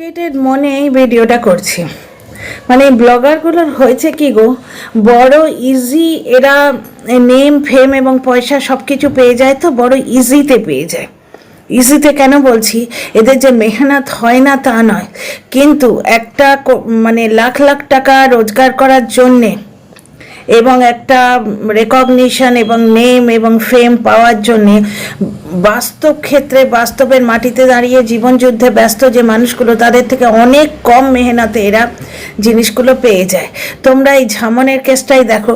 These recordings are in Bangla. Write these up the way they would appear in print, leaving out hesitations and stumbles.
ইরিটেটেড মনে এই ভিডিওটা করছি। মানে ব্লগারগুলোর হয়েছে কি গো, বড় ইজি এরা নেম ফেম এবং পয়সা সব কিছু পেয়ে যায়, তো বড় ইজিতে পেয়ে যায়। ইজিতে কেন বলছি, এদের যে মেহনত হয় না তা নয়, কিন্তু একটা মানে লাখ লাখ টাকা রোজগার করার জন্যে এবং একটা রেকগনিশন এবং নেম এবং ফেম পাওয়ার জন্যে বাস্তব ক্ষেত্রে বাস্তবের মাটিতে দাঁড়িয়ে জীবনযুদ্ধে ব্যস্ত যে মানুষগুলো, তাদের থেকে অনেক কম মেহনতে এরা জিনিসগুলো পেয়ে যায়। তোমরা এই ঝামনের কেসটাই দেখো,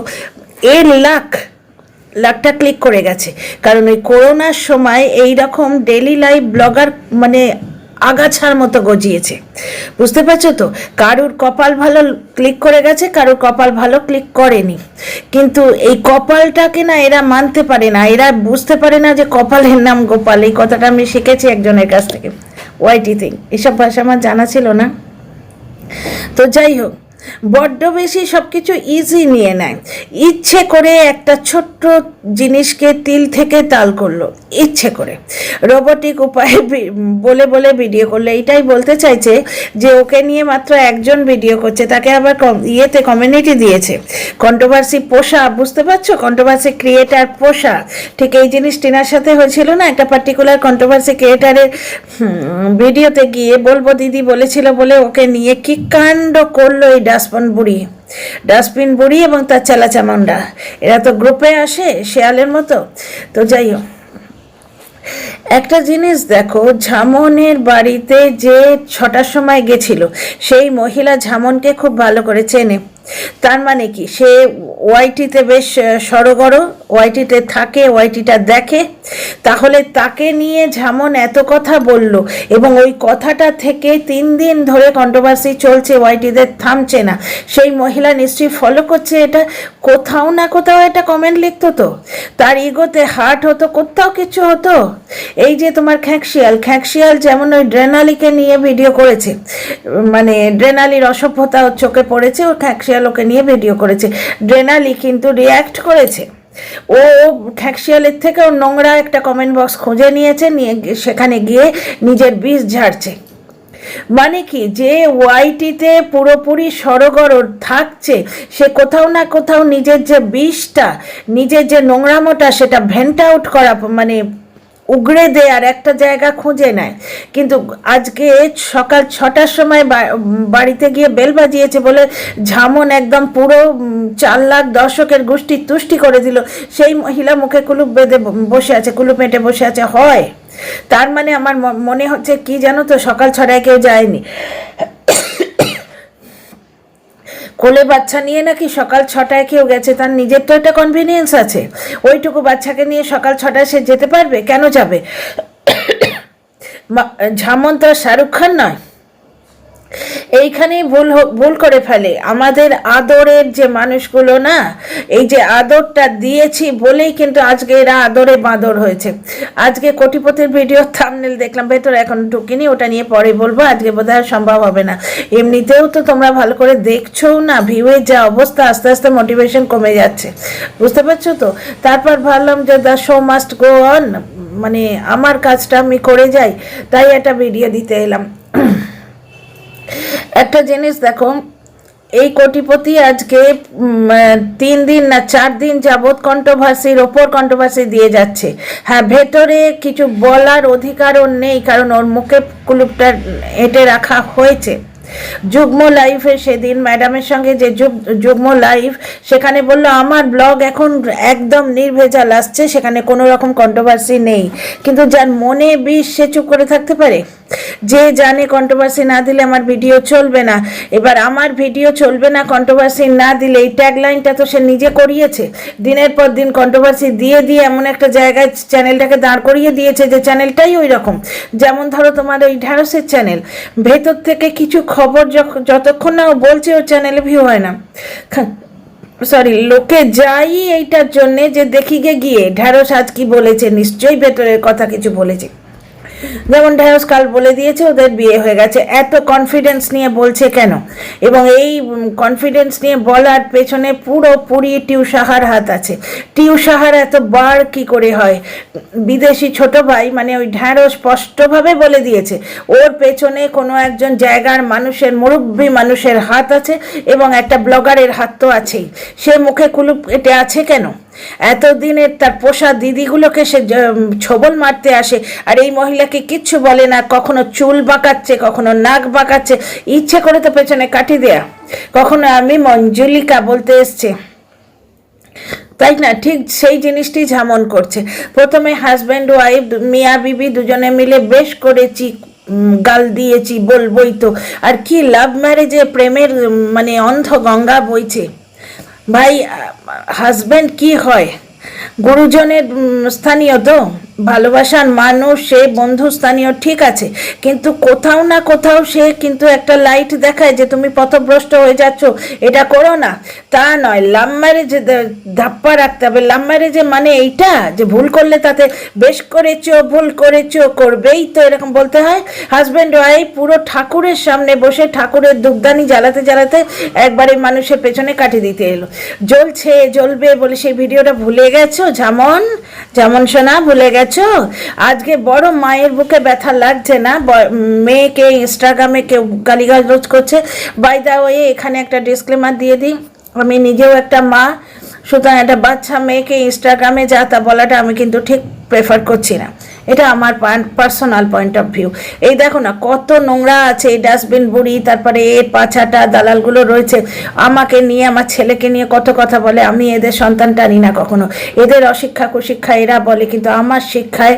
লাখটা ক্লিক করে গেছে, কারণ ওই করোনার সময় এই রকম ডেইলি লাইভ ব্লগার মানে আগাছার মতো গজিয়েছে। বুঝতে পারছো তো, কারুর কপাল ভালো ক্লিক করে গেছে, কারুর কপাল ভালো ক্লিক করেনি। কিন্তু এই কপালটাকে না এরা মানতে পারে না, এরা বুঝতে পারে না যে কপালের নাম গোপাল। এই কথাটা আমি শিখেছি একজনের কাছ থেকে, ওয়াইটিতে। এসব ভাষা আমার জানা ছিল না। তো যাই হোক, বড্ড বেশি সব কিছু ইজি নিয়ে নেয়, ইচ্ছে করে একটা ছোট্ট জিনিসকে তিল থেকে তাল করলো, ইচ্ছে করে রোবটিক উপায়ে বলে বলে ভিডিও করলো। এইটাই বলতে চাইছে যে ওকে নিয়ে মাত্র একজন ভিডিও করছে, তাকে আবার ইয়েতে কমিউনিটি দিয়েছে, কন্ট্রোভার্সি পোষা। বুঝতে পারছো, কন্ট্রোভার্সি ক্রিয়েটার পোষা। ঠিক এই জিনিস টিনার সাথে হয়েছিল না, একটা পার্টিকুলার কন্ট্রোভার্সি ক্রিয়েটারের ভিডিওতে গিয়ে বলবো দিদি বলেছিল বলে ওকে নিয়ে কি কাণ্ড করলো এই ডাস্টবিন বুড়ি এবং তার চালা চামুন্ডা। এরা তো গ্রুপে আসে শেয়ালের মতো। তো যাই হোক, একটা জিনিস দেখো, ঝামনের বাড়িতে যে 6টার সময় গেছিল, সেই মহিলা ঝামনকে খুব ভালো করে চেনে। তার মানে কি, সে ওয়াইটিতে বেশ সড়গড়, ওয়াইটিতে থাকে, ওয়াইটিটা দেখে। তাহলে তাকে নিয়ে ঝামন এত কথা বলল, এবং ওই কথাটা থেকে 3 দিন ধরে কন্ট্রোভার্সি চলছে, ওয়াইটিতে থামছে না। সেই মহিলা নিশ্চয়ই ফলো করছে এটা, কোথাও না কোথাও একটা কমেন্ট লিখতো, তো তার ইগোতে হার্ট হতো, কোথাও কিছু হতো। এই যে তোমার খ্যাঁকশিয়াল যেমন ওই ড্রেনালিকে নিয়ে ভিডিও করেছে, মানে ড্রেনালির অসভ্যতা চোখে পড়েছে, ও খ্যাঁকশিয়াল ওকে নিয়ে ভিডিও করেছে। ড্রেনালি কিন্তু রিয়্যাক্ট করেছে, ও খ্যাঁকশিয়ালের থেকে ও নোংরা একটা কমেন্ট বক্স খুঁজে নিয়েছে, নিয়ে সেখানে গিয়ে নিজের বিষ ঝাড়ছে। মানে কি, যে ওয়াইটিতে পুরোপুরি সড়গড় থাকছে, সে কোথাও না কোথাও নিজের যে বিষটা, নিজের যে নোংরামোটা, সেটা ভেন্ট আউট করা, মানে উগড়ে দেয়ার একটা জায়গা খুঁজে নেয়। কিন্তু আজকে সকাল 6টার সময় বাড়িতে গিয়ে বেল বাজিয়েছে বলে ঝামন একদম পুরো 4 লাখ দর্শকের গোষ্ঠী তুষ্টি করে দিল। সেই মহিলা মুখে কুলুপ বেঁধে বসে আছে, কুলুপ মেটে বসে আছে। হয়, তার মানে আমার মনে হচ্ছে কি জানো তো, সকাল 6টায় কেউ যায়নি, কোলে বাচ্চা নিয়ে নাকি সকাল 6টায় কেউ গেছে। তার নিজের তো একটা কনভিনিয়েন্স আছে, ওইটুকু বাচ্চাকে নিয়ে সকাল 6টায় সে যেতে পারবে, কেন যাবে? ঝামন তো শাহরুখ খান নয়। এইখানেই ভুল করে ফেলে আমাদের আদরের যে মানুষগুলো না, এই যে আদরটা দিয়েছি বলেই কিন্তু আজকে এরা আদরে বাঁদর হয়েছে। আজকে কোটিপতির ভিডিও থাম্বনেল দেখলাম, ভেতরে এখন ঢুকিনি, ওটা নিয়ে পরে বলবো, আজকে বোধহয় সম্ভব হবে না। এমনিতেও তো তোমরা ভালো করে দেখছো না, ভিউয়ের যা অবস্থা, আস্তে আস্তে মোটিভেশন কমে যাচ্ছে। বুঝতে পারছো তো? তারপর ভাবলাম যে the show must go on, মানে আমার কাজটা আমি করে যাই, তাই একটা ভিডিও দিতে এলাম। একটা জিনিস দেখো, এই কোটিপতি আজকে 3 দিন না 4 দিন যাবৎ কন্ট্রোভার্সির ওপর কন্ট্রোভার্সি দিয়ে যাচ্ছে। হ্যাঁ, ভেতরে কিছু বলার অধিকারও নেই, কারণ ওর মুখে কুলুপটা এঁটে রাখা হয়েছে। যুগ্ম লাইফে সেদিন ম্যাডামের সঙ্গে যে যুগ্ম লাইফ, সেখানে বললো আমার ব্লগ এখন একদম নির্ভেজাল আসছে, সেখানে কোনো রকম কন্ট্রোভার্সি নেই। কিন্তু যার মনে বিষ, সে চুপ করে থাকতে পারে? যে জানে কন্ট্রোভার্সি না দিলে আমার ভিডিও চলবে না, এবার আমার ভিডিও চলবে না কন্ট্রোভার্সি না দিলে, এই ট্যাগলাইনটা তো সে নিজে করিয়েছে। দিনের পর দিন কন্ট্রোভার্সি দিয়ে দিয়ে এমন একটা জায়গায় চ্যানেলটাকে দাঁড় করিয়ে দিয়েছে যে চ্যানেলটাই ওই রকম। যেমন ধরো তোমার ওই ঢ্যাঁড়সের চ্যানেল, ভেতর থেকে কিছু খবর যতক্ষণ না ও বলছে, ওর চ্যানেলে ভিউ হয় না। সরি, লোকে যাই এইটার জন্যে যে দেখি গিয়ে ঢ্যাঁড়স আজ কি বলেছে, নিশ্চয়ই ভেতরের কথা কিছু বলেছে। যেমন ঢেঁড়স কাল বলে দিয়েছে ওদের বিয়ে হয়ে গেছে, এত কনফিডেন্স নিয়ে বলছে কেন? এবং এই কনফিডেন্স নিয়ে বলার পেছনে পুরোপুরি টিউসাহার হাত আছে। টিউসাহার এত বার কি করে হয়? বিদেশি ছোট ভাই মানে ওই ঢেঁড়স স্পষ্টভাবে বলে দিয়েছে ওর পেছনে কোনো একজন জায়গার মানুষের, মুরব্বী মানুষের হাত আছে এবং একটা ব্লগারের হাত তো আছেই। সে মুখে কুলুপ এটে আছে কেন? এতদিনের তার পোষা দিদিগুলোকে সে ছবল মারতে আসে, আর এই মহিলাকে কিচ্ছু বলে না। কখনো চুল বাঁকাচ্ছে, কখনো নাক বাঁকাচ্ছে, ইচ্ছে করে তো পেছনে কাটি দেয়া। কখনো আমি মঞ্জুলিকা বলতে এসছে, তাই না? ঠিক সেই জিনিসটি ঝামন করছে। প্রথমে হাজব্যান্ড ওয়াইফ মিয়া বিবি দুজনে মিলে বেশ করেছি, গাল দিয়েছি, বলবই তো। আর কি লাভ ম্যারেজে প্রেমের মানে অন্ধ গঙ্গা বইছে ভাই। হাজব্যান্ড কি হয়? গুরুজনের স্থানীয় তো, ভালোবাসার মানুষ, সে বন্ধু স্থানীয় ঠিক আছে, কিন্তু কোথাও না কোথাও সে কিন্তু একটা লাইট দেখায় যে তুমি পথভ্রষ্ট হয়ে যাচ্ছ, এটা করো না। তা নয়, লাভ ম্যারেজে ধাপ্পা রাখতে হবে। লাভ ম্যারেজে মানে এইটা যে ভুল করলে তাতে বেশ করেছো, ভুল করেছো, করবেই তো, এরকম বলতে হয়? হাজব্যান্ড ওয়াইফ পুরো ঠাকুরের সামনে বসে ঠাকুরের ধূপদানি জ্বালাতে জ্বালাতে একবারে মানুষের পেছনে কাটি দিতে এলো। জ্বলছে জ্বলবে বলে সেই ভিডিওটা ভুলে গেছো? যেমন শোনা ভুলে গেছো? আজকে বড় মায়ের বুকে ব্যথা লাগছে না? মেয়েকে ইনস্টাগ্রামে কেউ গালিগালাজ করছে। বাই দা ওয়ে, এখানে একটা ডিসক্লেমার দিয়ে দিই, আমি নিজেও একটা মা, সুতরাং একটা বাচ্চা মেয়েকে ইনস্টাগ্রামে যা তা বলাটা আমি কিন্তু ঠিক প্রেফার করছি না। এটা আমার পার্সোনাল পয়েন্ট অফ ভিউ। এই দেখো না কত নোংরা আছে, এই ডাস্টবিন বুড়ি, তারপরে এর পাছাটা দালালগুলো রয়েছে, আমাকে নিয়ে, আমার ছেলেকে নিয়ে কত কথা বলে। আমি এদের সন্তান টানি না কখনো, এদের অশিক্ষা কুশিক্ষা এরা বলে, কিন্তু আমার শিক্ষায়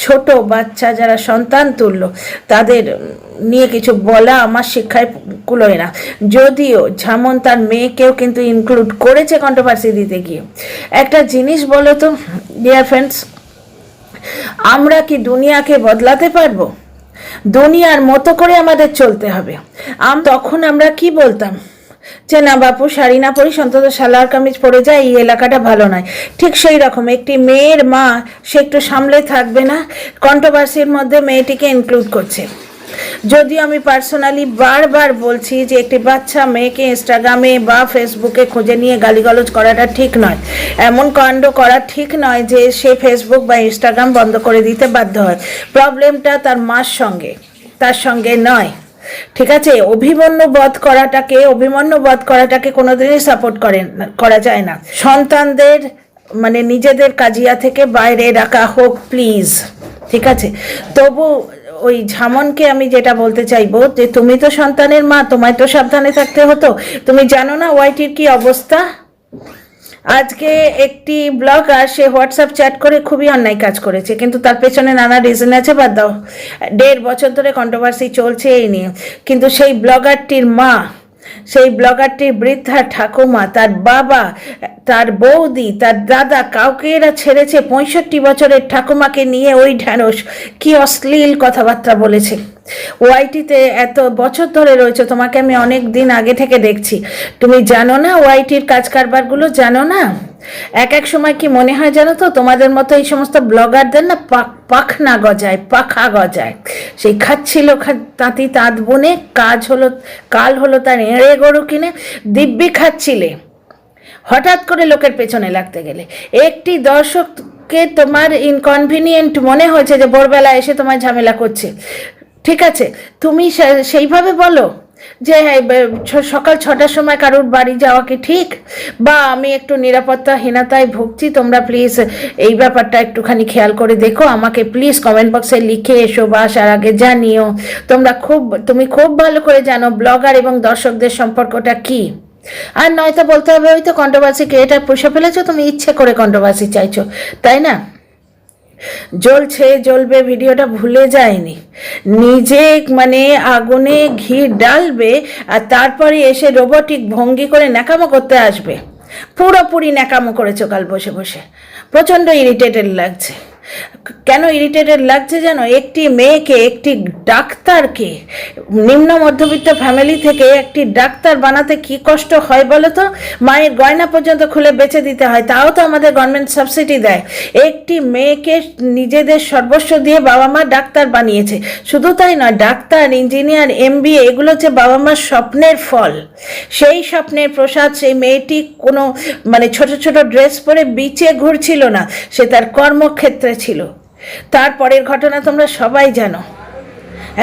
ছোট বাচ্চা যারা সন্তান তুল্য তাদের নিয়ে কিছু বলা আমার শিক্ষায় কুলোয় না। যদিও ঝামন তার মেয়েকেও কিন্তু ইনক্লুড করেছে কন্ট্রোভার্সি দিতে গিয়ে। একটা জিনিস বলো তো ডিয়ার ফ্রেন্ডস, আমরা কি দুনিয়াকে বদলাতে পারবো? দুনিয়ার মতো করে আমাদের চলতে হবে। তখন আমরা কি বলতাম যে না বাপু, শাড়ি না পরি, অন্তত সালোয়ার কামিজ পরে যায়, এই এলাকাটা ভালো নয়। ঠিক সেই রকম একটি মেয়ের মা, সে একটু সামলে থাকবে না? কন্ট্রোভার্সির মধ্যে মেয়েটিকে ইনক্লুড করছে। যদিও আমি পার্সোনালি বারবার বলছি যে একটি বাচ্চা মেয়েকে ইনস্টাগ্রামে বা ফেসবুকে খুঁজে নিয়ে গালিগালাজ করাটা ঠিক নয়, এমন কাণ্ড করা ঠিক নয় যে সে ফেসবুক বা ইনস্টাগ্রাম বন্ধ করে দিতে বাধ্য হয়। প্রবলেমটা তার মার সঙ্গে, তার সঙ্গে নয়। ঠিক আছে? অভিমন্যু বধ করাটাকে কোনোদিনই সাপোর্ট করা যায় না। সন্তানদের মানে নিজেদের কাজিয়া থেকে বাইরে রাখা হোক প্লিজ, ঠিক আছে? তবু ওই ঝামনকে আমি যেটা বলতে চাইবো যে তুমি তো সন্তানের মা, তোমায় তো সাবধানে থাকতে হতো। তুমি জানো না ওয়াইটির কি অবস্থা? আজকে একটি ব্লগার, সে হোয়াটসঅ্যাপ চ্যাট করে খুবই অন্যায় কাজ করেছে, কিন্তু তার পেছনে নানা রিজন আছে, বাদ দাও। 1.5 বছর ধরে কন্ট্রোভার্সি চলছে এই নিয়ে, কিন্তু সেই ব্লগারটির মা, সেই ব্লগারটির বৃদ্ধা ঠাকুমা, তার বাবা, তার বৌদি, তার দাদা, কাউকে এরা ছেড়েছে? 65 বছরের ঠাকুমাকে নিয়ে ওই ঢ্যাঁড়স কি অশ্লীল কথাবার্তা বলেছে। ওয়াইটিতে এত বছর ধরে রয়েছে, তোমাকে আমি অনেক দিন আগে থেকে দেখছি, তুমি জানো না ওয়াইটির কাজ কারবারগুলো? জানো না? এক সময় কি মনে হয় জানো তো, তোমাদের মতো এই সমস্ত ব্লগারদের না পাখনা গজায়, পাখা গজায়। সেই খাচ্ছিল তাঁতি তাঁত বুনে, কাল হলো তার এঁড়ে গরু কিনে, দিব্যি খাচ্ছিলে, হঠাৎ করে লোকের পেছনে লাগতে গেলে একটি দর্শককে তোমার ইনকনভিনিয়েন্ট মনে হয়েছে যে ভোরবেলা এসে তোমার ঝামেলা করছে। ঠিক আছে, তুমি সেইভাবে বলো যে সকাল 6টার সময় কারোর বাড়ি যাওয়া কি ঠিক? বা আমি একটু নিরাপত্তাহীনতায় ভুগছি, তোমরা প্লিজ এই ব্যাপারটা একটুখানি খেয়াল করে দেখো, আমাকে প্লিজ কমেন্ট বক্সে লিখে এসো বা আসার আগে জানিও। তুমি খুব ভালো করে জানো ব্লগার এবং দর্শকদের সম্পর্কটা কি। আর নয়তো বলতে হবে ওই তো কন্ট্রোভার্সি ক্রিয়েটার পুষে ফেলেছো, তুমি ইচ্ছে করে কন্ট্রোভার্সি চাইছো, তাই না? জ্বলছে জ্বলবে ভিডিওটা ভুলে যায়নি, নিজে মানে আগুনে ঘি ডালবে আর তারপরে এসে রোবটিক ভঙ্গি করে ন্যাকামো করতে আসবে। পুরোপুরি ন্যাকামো করেছো কাল বসে বসে, প্রচণ্ড ইরিটেটেড লাগছে। কেন ইরিটেটেড লাগছে জানো? একটি মেয়েকে, একটি ডাক্তারকে, নিম্ন মধ্যবিত্ত ফ্যামিলি থেকে একটি ডাক্তার বানাতে কি কষ্ট হয় বলো তো? মায়ের গয়না পর্যন্ত খুলে বেচে দিতে হয়, তাও তো আমাদের গভর্নমেন্ট সাবসিডি দেয়। একটি মেয়েকে নিজেদের সর্বস্ব দিয়ে বাবা মা ডাক্তার বানিয়েছে। শুধু তাই নয়, ডাক্তার, ইঞ্জিনিয়ার, MBA এগুলো হচ্ছে বাবা মার স্বপ্নের ফল। সেই স্বপ্নের প্রসাদ সেই মেয়েটি কোনো মানে ছোট ছোট ড্রেস পরে বিচে ঘুরছিল না, সে তার কর্মক্ষেত্রে ছিল। তারপরের ঘটনা তোমরা সবাই জানো।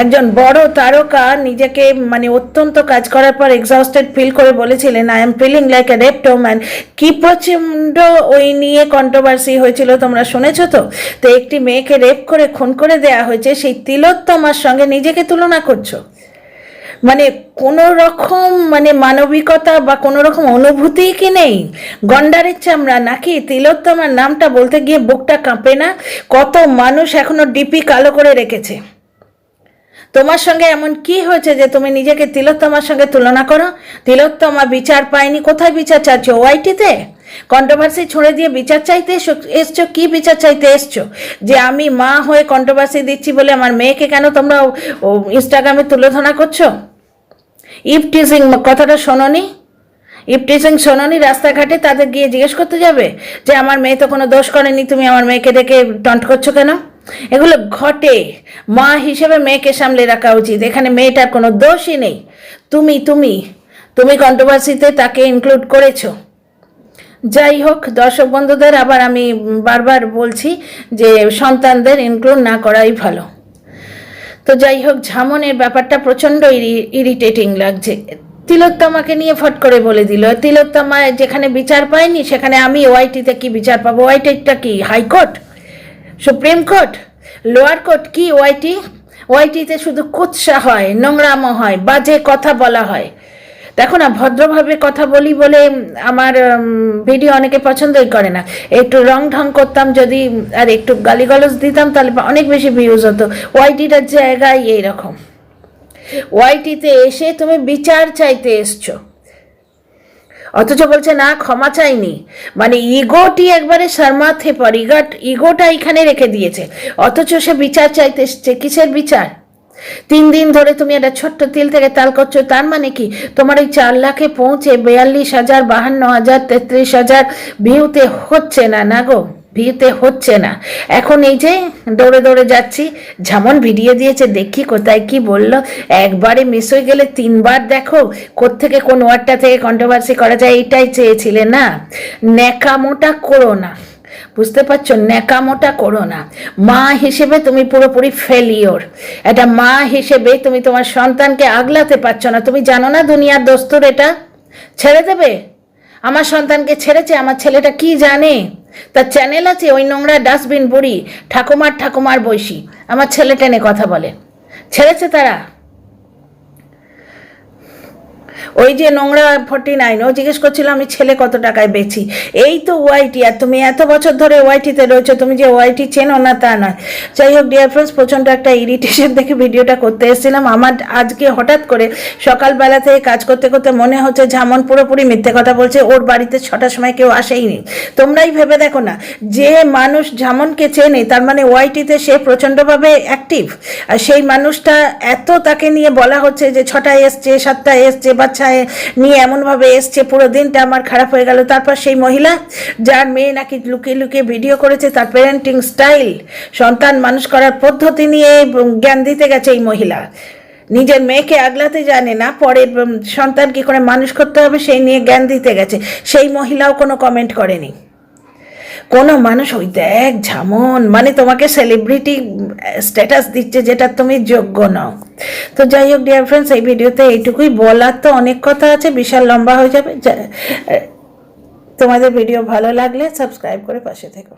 একজন বড় তারকা নিজেকে মানে অত্যন্ত কাজ করার পর এক্সস্টেড ফিল করে বলেছিলেন, I am feeling like a raped woman. কি প্রচণ্ড ওই নিয়ে কন্ট্রোভার্সি হয়েছিল, তোমরা শুনেছো তো? তো একটি মেয়েকে রেপ করে খুন করে দেয়া হয়েছে, সেই তিলোত্তমার সঙ্গে নিজেকে তুলনা করছো? মানে কোনো রকম মানে মানবিকতা বা কোনো রকম অনুভূতি কি নেই? গন্ডারের চামড়া নাকি? তিলোত্তমার নামটা বলতে গিয়ে বুকটা কাঁপে না? কত মানুষ এখনো ডিপি কালো করে রেখেছে। তোমার সঙ্গে এমন কি হয়েছে যে তুমি নিজেকে তিলোত্তমার সঙ্গে তুলনা করো? তিলোত্তমা বিচার পায়নি, কোথায় বিচার চাইছো? ওআইটিতে কন্ট্রোভার্সি ছুঁড়ে দিয়ে বিচার চাইতে এসছো? কি বিচার চাইতে এসছো? যে আমি মা হয়ে কন্ট্রোভার্সি দিচ্ছি বলে আমার মেয়েকে কেন তোমরা ইনস্টাগ্রামে তুলোধনা করছো? ইফটিজিং কথাটা শোনোনি? ইফটিজিং শোনোনি? রাস্তাঘাটে তাদের গিয়ে জিজ্ঞেস করতে যাবে যে আমার মেয়ে তো কোনো দোষ করেনি, তুমি আমার মেয়েকে ডেকে টন্ট করছো কেন? এগুলো ঘটে। মা হিসেবে মেয়েকে সামলে রাখা উচিত। এখানে মেয়েটার কোনো দোষই নেই। তুমি তুমি তুমি কন্ট্রোভার্সিতে তাকে ইনক্লুড করেছো। যাই হোক, দর্শক বন্ধুদের আবার আমি বারবার বলছি যে সন্তানদের ইনক্লুড না করাই ভালো। তো যাই হোক, ঝামনের ব্যাপারটা প্রচণ্ড ইরিটেটিং লাগছে। তিলোত্তমাকে নিয়ে ফট করে বলে দিল, তিলোত্তমা যেখানে বিচার পায়নি সেখানে আমি ওআইটিতে কি বিচার পাবো? ওআইটিটা কি high court, supreme court, lower court? কি ওআইটি? ওআইটিতে শুধু কুৎসা হয়, নোংরামো হয়, বাজে কথা বলা হয়। দেখো না, ভদ্রভাবে কথা বলি বলে আমার ভিডিও অনেকে পছন্দই করে না। একটু রং ঢং করতাম যদি আর একটু গালিগালাজ দিতাম তাহলে অনেক বেশি ভিউজ হতো। ওআইটিটার জায়গায় এইরকম। ওআইটিতে এসে তুমি বিচার চাইতে এসছো, অথচ বলছে না ক্ষমা চাইনি। মানে ইগোটি একবারে শর্মাথে পর, ইগোটা এখানে রেখে দিয়েছে। অথচ সে বিচার চাইতে এসছে। কিসের বিচার? 3 দিন ধরে তুমি একটা ছোট্ট তিল থেকে তাল করছো, তার মানে কি তোমার ওই 4 লাখে পৌঁছে 42,000, 52,000, 33,000 ভিউতে হচ্ছে না? না গো, ভিউতে হচ্ছে না। এখন এই যে দৌড়ে দৌড়ে যাচ্ছি, যেমন ভিডিও দিয়েছে দেখি কোথায় কি বললো। একবারে মিস হয়ে গেলে 3 বার দেখো কোত্থেকে কোন ওয়ার্ডটা থেকে কন্ট্রোভার্সি করা যায়, এটাই চেয়েছিলে না? ন্যাকামোটা করো না, বুঝতে পারছো? ন্যাকামোটা করো না। মা হিসেবে তুমি পুরোপুরি ফেলিওর। একটা মা হিসেবে তুমি তোমার সন্তানকে আগলাতে পারছো না। তুমি জানো না দুনিয়ার দস্তুর এটা? ছেড়ে দেবে? আমার সন্তানকে ছেড়েছে। আমার ছেলেটা কি জানে? তার চ্যানেল আছে, ওই নোংরা ডাস্টবিন বুড়ি ঠাকুমার বয়সী আমার ছেলে টেনে কথা বলে। ছেড়েছে তারা? ওই যে নোংরা 49, ও জিজ্ঞেস করছিল আমি ছেলে কত টাকায় বেচি। এই তো ওআইটি। আর তুমি এত বছর ধরে ওআইটিতে রয়েছো, তুমি যে ওআইটি চেনো না তা নয়। যাই হোক ডিয়ার ফ্রেন্ডস, প্রচণ্ড একটা ইরিটেশন দেখে ভিডিওটা করতে এসেছিলাম। আমার আজকে হঠাৎ করে সকালবেলা থেকে কাজ করতে করতে মনে হচ্ছে ঝামন পুরোপুরি মিথ্যে কথা বলছে। ওর বাড়িতে 6টার সময় কেউ আসেইনি। তোমরাই ভেবে দেখো না, যে মানুষ ঝামনকে চেনে তার মানে ওআইটিতে সে প্রচণ্ডভাবে অ্যাক্টিভ। আর সেই মানুষটা এত তাকে নিয়ে বলা হচ্ছে যে 6টায় এসছে, 7টায় এসছে, বাচ্চায় নিয়ে এমনভাবে এসছে, পুরো দিনটা আমার খারাপ হয়ে গেল। তারপর সেই মহিলা যার মেয়ে নাকি লুকিয়ে লুকিয়ে ভিডিও করেছে, তার প্যারেন্টিং স্টাইল, সন্তান মানুষ করার পদ্ধতি নিয়ে জ্ঞান দিতে গেছে এই মহিলা। নিজের মেয়েকে আগলাতে জানে না, পরের সন্তান কি করে মানুষ করতে হবে সেই নিয়ে জ্ঞান দিতে গেছে। সেই মহিলাও কোনো কমেন্ট করেনি। কোনো মানুষ ওই দেখ ঝামন মানে তোমাকে সেলিব্রিটি স্ট্যাটাস দিচ্ছে যেটা তুমি যোগ্য নও। তো যাই হোক ডিয়ার ফ্রেন্ডস, এই ভিডিওতে এইটুকুই। বলার তো অনেক কথা আছে, বিশাল লম্বা হয়ে যাবে। তোমাদের ভিডিও ভালো লাগলে সাবস্ক্রাইব করে পাশে থেকো।